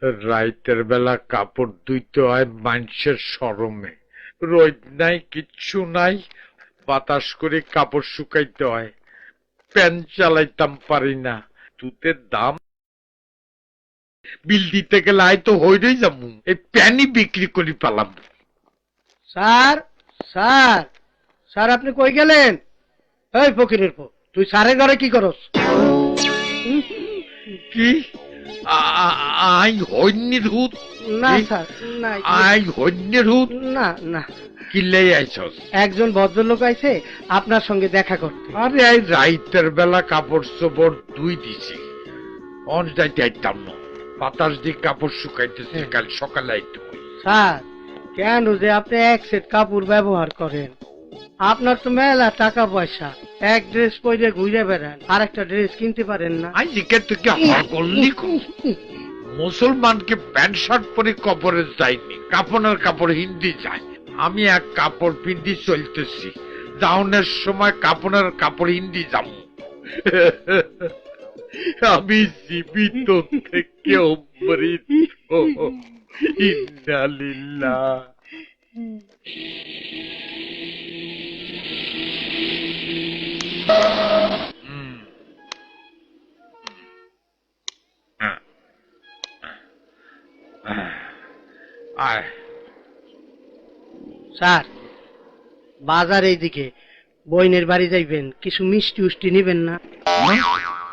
রাইতের বেলা কাপড় ধুইতে হয় মানুষের শরমে, রোদ নাই কিচ্ছু নাই, বাতাস করে কাপড় শুকাইতে হয়, প্যান চালাইতাম পারি না। তুতের দাম বিল দিতে গেলে হয়তো হইরই যাবো, এই প্যানই বিক্রি করি পেলাম। স্যার স্যার স্যার আপনি কই গেলেন? এই ফকিরের পো, তুই স্যারের ঘরে কি করস? কি আই হন্যের হুত? না স্যার না, আই হন্যের হুত? না না, কিল্লাই আইছস? একজন ভদ্রলোক আইছে আপনার সঙ্গে দেখা করতে। আরে এই রাইতের বেলা কাপড় চোপড় ধুই দিছি, অন যাইতে আইতাম না, বাতাস দিয়ে কাপড় শুকাইতেছে, কাল সকালে আইতে হয়। স্যার কেন যে আপনি এক সেট কাপড় ব্যবহার করেন? আপনার তো মেলা টাকা পয়সা, এক ড্রেস পরে ঘুরে বেড়ান, আর একটা ড্রেস কিনতে পারেন না। আই জিকে তুই কি হর করলি? মুসলমানকে প্যান্ট শার্ট পরে কবরে যায়নি, কাপড়ের কাপড় হিন্দি যায়। আমি এক কাপড় পিন্দি চলতেছি, দাউনের সময় কাপড়ের কাপড় হিন্দি যাব। আমি জীবিত থেকেও মৃত। ইন্না লিল্লাহ। আয় স্যার বাজার এইদিকে, বইনের বাড়ি যাইবেন, কিছু মিষ্টি উষ্টি নিবেন না?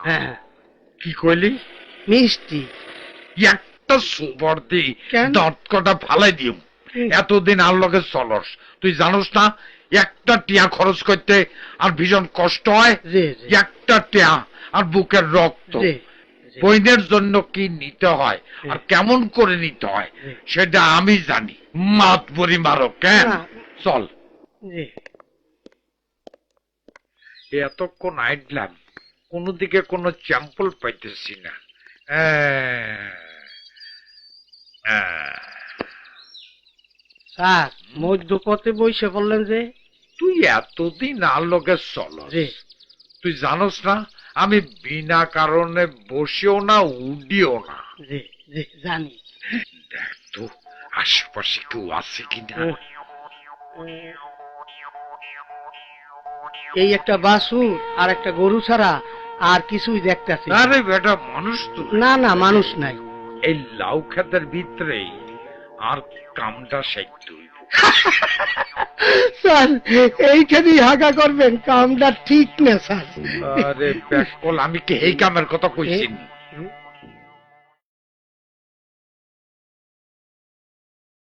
হ্যাঁ কি কইলি? মিষ্টি। একটা সুপর দি কেন? দত কটা ফালাই দিও। এতদিন আর লগে চলস, তুই জানোস না একটা টিয়া খরচ করতে আর ভীষণ কষ্ট হয়। জি জি একটা টিয়া আর বুকের রক্ত। জি জি। বইনের জন্য কি নিতে হয় আর কেমন করে নিতে হয় সেটা আমি জানি। মাত বরি মারো কেন? না। চল। জি। এতক্ষণ আইডলাম, কোনো দিকে কোনো চ্যাম্পল পাইতেছি না। স্যার মধ্যপথে বসে বললেন যে? তুই এতদিন আর লোকে চল, জি। তুই জানোস না আমি বিনা কারণে বসেও না উডিও না। জি জি জানি। দেখ তো আশেপাশে কেউ আছে কিনা। এই একটা বাছুর আর একটা গরু ছাড়া আর কিছুই দেখতেছি। আরে বেটা মানুষ তো না না, মানুষ নাই। এই লাউ ক্ষেতের ভিতরে আর কামটা শেখতে হইব। স্যার এইখানেই হাগা করবেন, কামটা ঠিক না স্যার। আরে ব্যাকল, আমি কি এই কামের কথা কইছি?